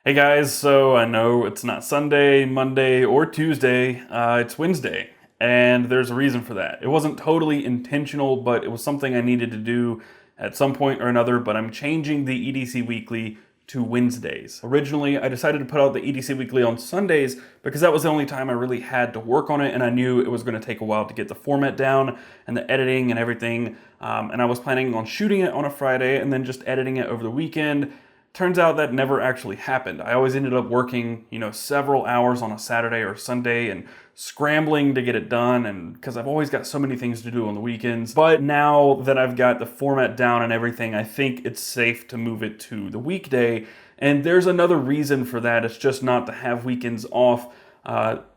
Hey guys, so I know it's not Sunday, Monday, or Tuesday, it's Wednesday, and there's a reason for that. It wasn't totally intentional, but it was something I needed to do at some point or another, but I'm changing the EDC Weekly to Wednesdays. Originally, I decided to put out the EDC Weekly on Sundays because that was the only time I really had to work on it, and I knew it was going to take a while to get the format down and the editing and everything, and I was planning on shooting it on a Friday and then just editing it over the weekend. Turns out that never actually happened. I always ended up working, several hours on a Saturday or Sunday and scrambling to get it done, and because I've always got so many things to do on the weekends. But now that I've got the format down and everything, I think it's safe to move it to the weekday. And there's another reason for that. It's just not to have weekends off.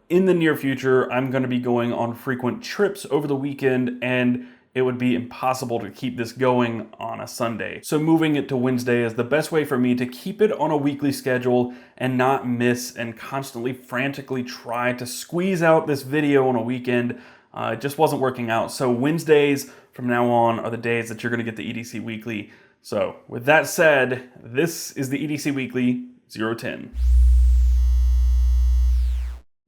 In the near future, I'm going to be going on frequent trips over the weekend, and it would be impossible to keep this going on a Sunday. So moving it to Wednesday is the best way for me to keep it on a weekly schedule and not miss and constantly frantically try to squeeze out this video on a weekend. It just wasn't working out. So Wednesdays from now on are the days that you're gonna get the EDC Weekly. So with that said, this is the EDC Weekly 010.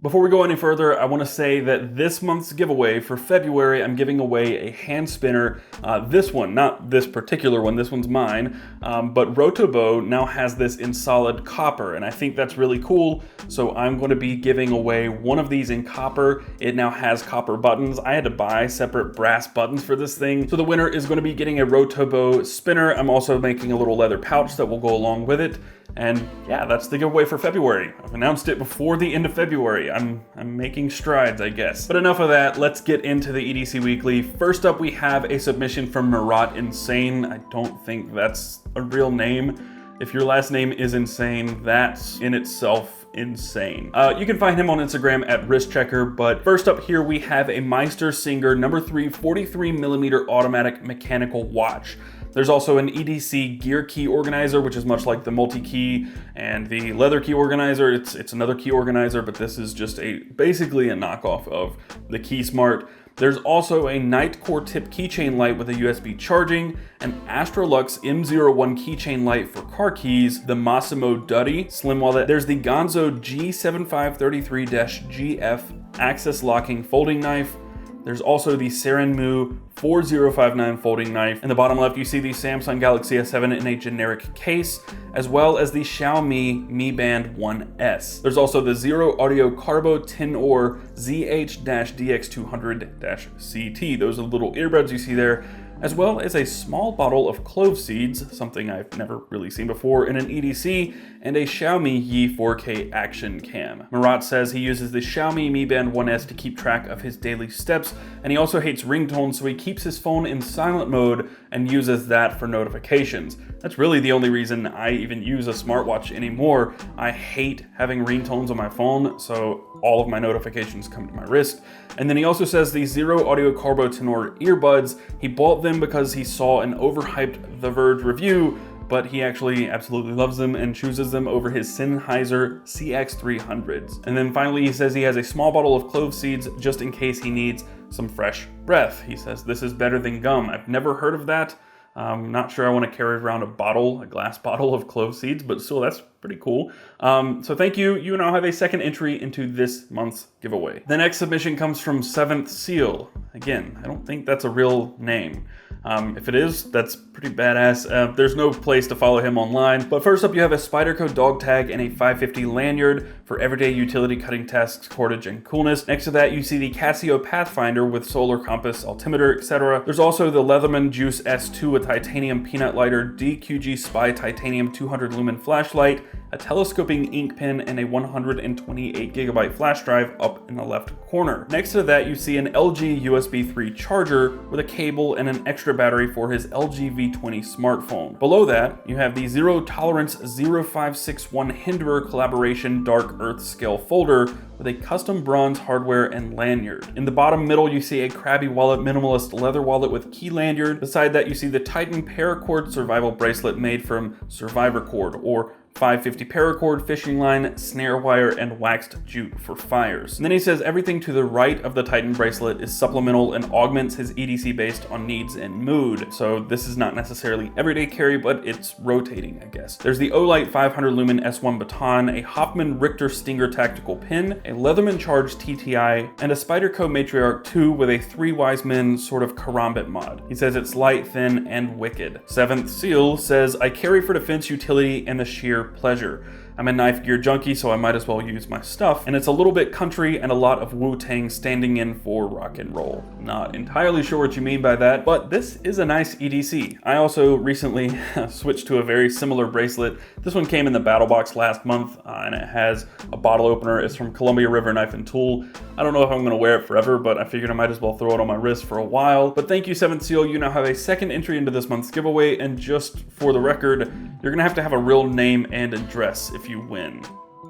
Before we go any further, I want to say that this month's giveaway for February, I'm giving away a hand spinner. This one, not this particular one, this one's mine, but Rotobo now has this in solid copper, and I think that's really cool. So I'm going to be giving away one of these in copper. It now has copper buttons. I had to buy separate brass buttons for this thing. So the winner is going to be getting a Rotobo spinner. I'm also making a little leather pouch that will go along with it. And yeah, that's the giveaway for February. I've announced it before the end of February. I'm making strides, I guess. But enough of that, let's get into the EDC Weekly. First up, we have a submission from Murat Insane. I don't think that's a real name. If your last name is Insane, that's in itself insane. You can find him on Instagram at wristchecker, but first up here we have a Meister Singer number 3 43mm automatic mechanical watch. There's also an EDC gear key organizer, which is much like the multi-key and the leather key organizer. It's another key organizer, but this is just basically a knockoff of the Key Smart. There's also a Night Core tip keychain light with a USB charging, an Astrolux M01 keychain light for car keys, the Massimo Dutti slim wallet. There's the Gonzo G7533-GF access locking folding knife. There's also the Serenmu 4059 folding knife. In the bottom left, you see the Samsung Galaxy S7 in a generic case, as well as the Xiaomi Mi Band 1S. There's also the Zero Audio Carbo 10-Or ZH-DX200-CT. Those are the little earbuds you see there, as well as a small bottle of clove seeds, something I've never really seen before in an EDC, and a Xiaomi Yi 4K action cam. Murat says he uses the Xiaomi Mi Band 1S to keep track of his daily steps, and he also hates ringtones, so he keeps his phone in silent mode and uses that for notifications. That's really the only reason I even use a smartwatch anymore. I hate having ringtones on my phone, so all of my notifications come to my wrist. And then he also says the Zero Audio Carbo 10-Or earbuds, he bought them because he saw an overhyped The Verge review, but he actually absolutely loves them and chooses them over his Sennheiser CX300s. And then finally, he says he has a small bottle of clove seeds just in case he needs some fresh breath. He says this is better than gum. I've never heard of that. I'm not sure I want to carry around a glass bottle of clove seeds, but still, that's pretty cool. So thank you. You now have a second entry into this month's giveaway. The next submission comes from Seventh Seal. Again, I don't think that's a real name. If it is, that's pretty badass. There's no place to follow him online. But first up, you have a Spyderco dog tag and a 550 lanyard for everyday utility cutting tasks, cordage, and coolness. Next to that, you see the Casio Pathfinder with solar compass, altimeter, etc. There's also the Leatherman Juice S2 with titanium peanut lighter, DQG Spy titanium 200 lumen flashlight, a telescoping ink pen, and a 128 gigabyte flash drive up in the left corner. Next to that, you see an LG USB 3 charger with a cable and an extra battery for his LG V20 smartphone. Below that, you have the Zero Tolerance 0561 Hinderer collaboration Dark Earth scale folder with a custom bronze hardware and lanyard. In the bottom middle, you see a Krabby Wallet minimalist leather wallet with key lanyard. Beside that, you see the Titan Paracord survival bracelet made from Survivor Cord, or 550 paracord, fishing line, snare wire, and waxed jute for fires. And then he says everything to the right of the Titan bracelet is supplemental and augments his EDC based on needs and mood. So this is not necessarily everyday carry, but it's rotating, I guess. There's the Olight 500 lumen S1 baton, a Hoffman Richter Stinger tactical pin, a Leatherman Charge TTI, and a Spyderco Matriarch 2 with a 3 Wise Men sort of karambit mod. He says it's light, thin, and wicked. Seventh Seal says, I carry for defense, utility, and the sheer pleasure. I'm a knife gear junkie, so I might as well use my stuff, and it's a little bit country and a lot of Wu-Tang standing in for rock and roll. Not entirely sure what you mean by that, but this is a nice EDC. I also recently switched to a very similar bracelet. This one came in the battle box last month, and it has a bottle opener. It's from Columbia River Knife and Tool. I don't know if I'm gonna wear it forever, but I figured I might as well throw it on my wrist for a while. But thank you, Seventh Seal. You now have a second entry into this month's giveaway, and just for the record, you're gonna have to have a real name and address if you win.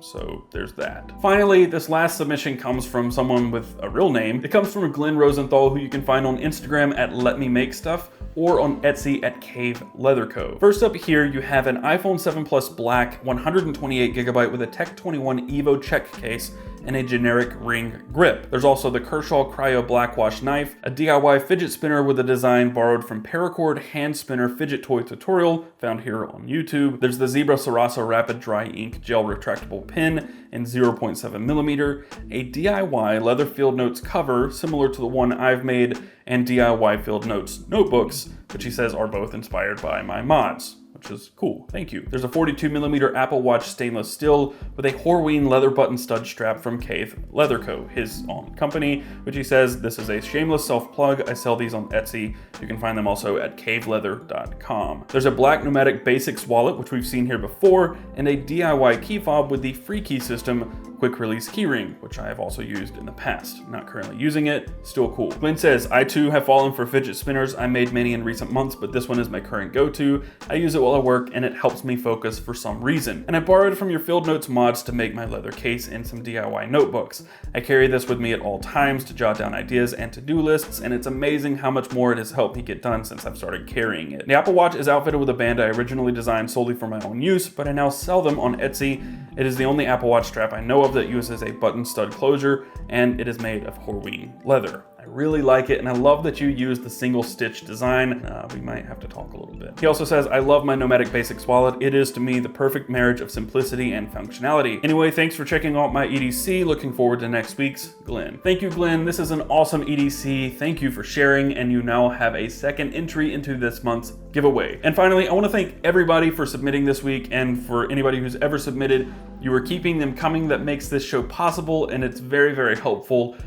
So there's that. Finally, this last submission comes from someone with a real name. It comes from Glen Rosenthal, who you can find on Instagram at Let Me Make Stuff or on Etsy at Cave Leather Co. First up here, you have an iPhone 7 Plus Black 128GB with a Tech 21 Evo check case and a generic ring grip. There's also the Kershaw Cryo Blackwash knife, a DIY fidget spinner with a design borrowed from Paracord Hand Spinner Fidget Toy Tutorial, found here on YouTube. There's the Zebra Sarasso Rapid Dry Ink Gel Retractable Pen in 0.7mm, a DIY Leather Field Notes cover similar to the one I've made, and DIY Field Notes notebooks, which he says are both inspired by my mods, which is cool. Thank you. There's a 42mm Apple Watch stainless steel with a Horween leather button stud strap from Cave Leather Co., his own company, which he says this is a shameless self-plug. I sell these on Etsy. You can find them also at caveleather.com. There's a black pneumatic basics wallet, which we've seen here before, and a DIY key fob with the free key system quick release keyring, which I have also used in the past. Not currently using it, still cool. Glenn says, I too have fallen for fidget spinners. I made many in recent months, but this one is my current go-to. I use it while I work and it helps me focus for some reason. And I borrowed from your Field Notes mods to make my leather case and some DIY notebooks. I carry this with me at all times to jot down ideas and to-do lists, and it's amazing how much more it has helped me get done since I've started carrying it. The Apple Watch is outfitted with a band I originally designed solely for my own use, but I now sell them on Etsy. It is the only Apple Watch strap I know of that uses a button stud closure, and it is made of Horween leather. I really like it, and I love that you use the single stitch design. We might have to talk a little bit. He also says, I love my Nomadic Basics wallet. It is to me the perfect marriage of simplicity and functionality. Anyway, thanks for checking out my EDC. Looking forward to next week's, Glenn. Thank you, Glenn. This is an awesome EDC. Thank you for sharing, and you now have a second entry into this month's giveaway. And finally, I want to thank everybody for submitting this week, and for anybody who's ever submitted. You are keeping them coming. That makes this show possible, and it's very, very helpful.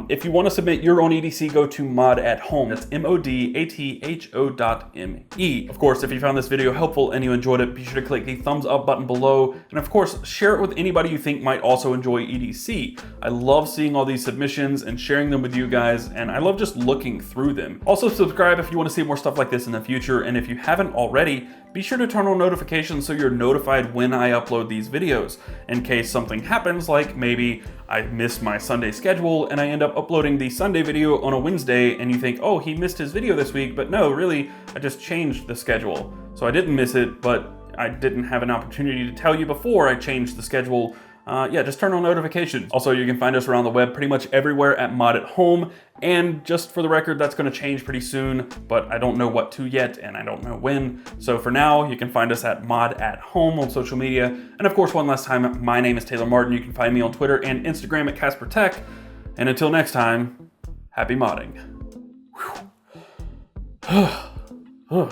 If you want to submit your own EDC, go to Mod at Home. That's MODATHO.me. Of course, if you found this video helpful and you enjoyed it, be sure to click the thumbs up button below. And of course, share it with anybody you think might also enjoy EDC. I love seeing all these submissions and sharing them with you guys, and I love just looking through them. Also, subscribe if you want to see more stuff like this in the future, and if you haven't already, be sure to turn on notifications so you're notified when I upload these videos, in case something happens, like maybe I miss my Sunday schedule and I end up uploading the Sunday video on a Wednesday, and you think, oh, he missed his video this week, but no, really, I just changed the schedule. So I didn't miss it, but I didn't have an opportunity to tell you before I changed the schedule. Yeah, just turn on notifications. Also, you can find us around the web pretty much everywhere at Mod at Home. And just for the record, that's going to change pretty soon, but I don't know what to yet, and I don't know when. So for now, you can find us at Mod at Home on social media. And of course, one last time, my name is Taylor Martin. You can find me on Twitter and Instagram at Casper Tech. And until next time, happy modding. Whew.